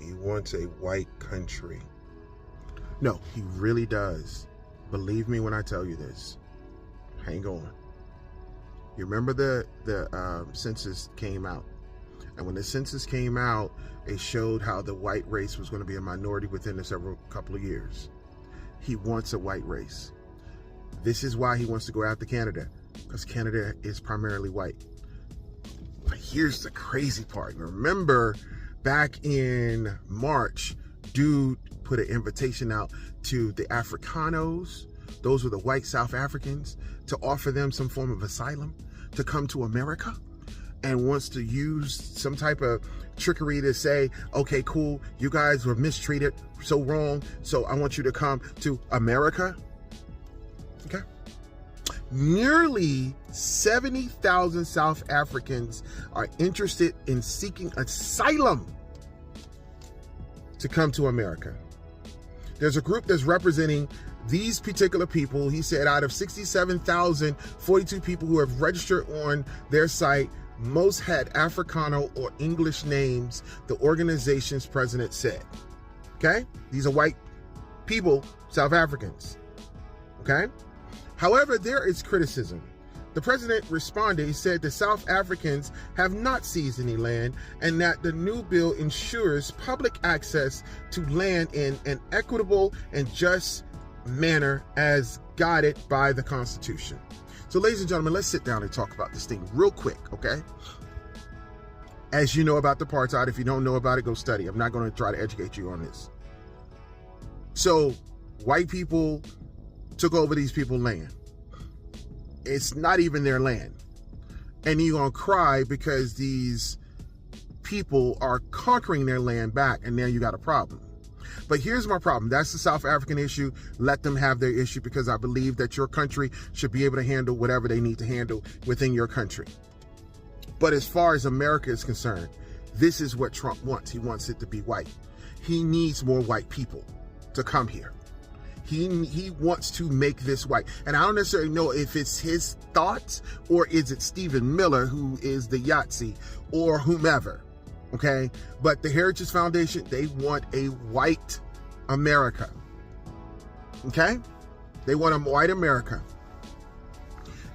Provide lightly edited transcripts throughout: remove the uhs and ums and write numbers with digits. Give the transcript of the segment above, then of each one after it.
He wants a white country. No, he really does. Believe me when I tell you this. Hang on. You remember the census came out. And when the census came out, it showed how the white race was going to be a minority within a couple of years. He wants a white race. This is why he wants to go after Canada, because Canada is primarily white. But here's the crazy part. Remember, back in March, dude put an invitation out to the Africanos, those were the white South Africans, to offer them some form of asylum to come to America, and wants to use some type of trickery to say, okay, cool, you guys were mistreated so wrong, so I want you to come to America. Okay. Nearly 70,000 South Africans are interested in seeking asylum to come to America. There's a group that's representing these particular people. He said out of 67,042 people who have registered on their site, most had Africano or English names, the organization's president said. Okay? These are white people, South Africans. Okay? However, there is criticism. The president responded. He said the South Africans have not seized any land and that the new bill ensures public access to land in an equitable and just manner as guided by the Constitution. So, ladies and gentlemen, let's sit down and talk about this thing real quick, okay? As you know about the apartheid, if you don't know about it, go study. I'm not going to try to educate you on this. So, white people took over these people's land. It's not even their land. And you're going to cry because these people are conquering their land back, and now you got a problem. But here's my problem. That's the South African issue. Let them have their issue, because I believe that your country should be able to handle whatever they need to handle within your country. But as far as America is concerned, this is what Trump wants. He wants it to be white. He needs more white people to come here. He wants to make this white. And I don't necessarily know if it's his thoughts or is it Stephen Miller, who is the Yahtzee, or whomever. Okay, but the Heritage Foundation, they want a white America. Okay, they want a white America,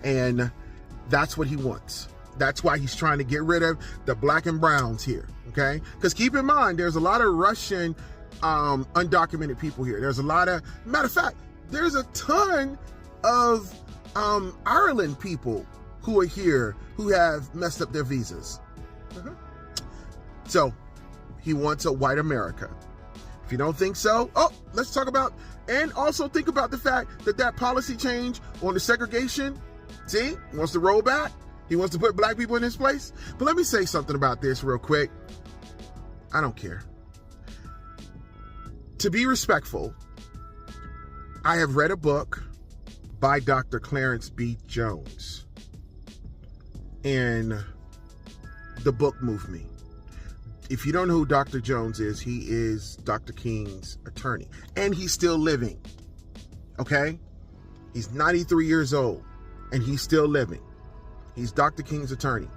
and that's what he wants. That's why he's trying to get rid of the black and browns here. Okay, because keep in mind, there's a lot of Russian undocumented people here. There's a lot of, matter of fact, there's a ton of Ireland people who are here who have messed up their visas. So he wants a white America. If you don't think so, let's talk about, and also think about the fact that that policy change on the segregation, see, he wants to roll back. He wants to put black people in his place. But let me say something about this real quick. I don't care. To be respectful, I have read a book by Dr. Clarence B. Jones, and the book moved me. If you don't know who Dr. Jones is, he is Dr. King's attorney, and he's still living. Okay? He's 93 years old, and he's still living. He's Dr. King's attorney.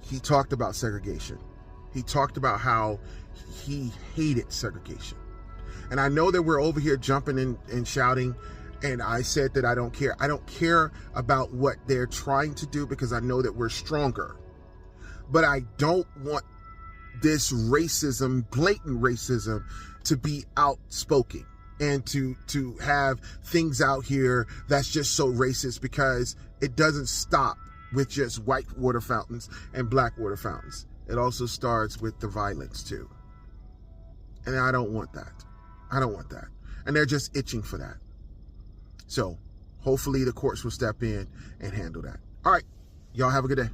He talked about segregation. He talked about how he hated segregation. And I know that we're over here jumping and shouting, and I said that I don't care. I don't care about what they're trying to do, because I know that we're stronger. But I don't want this racism, blatant racism, to be outspoken and to have things out here that's just so racist, because it doesn't stop with just white water fountains and black water fountains. It also starts with the violence too. And I don't want that. I don't want that. And they're just itching for that. So hopefully the courts will step in and handle that. All right. Y'all have a good day.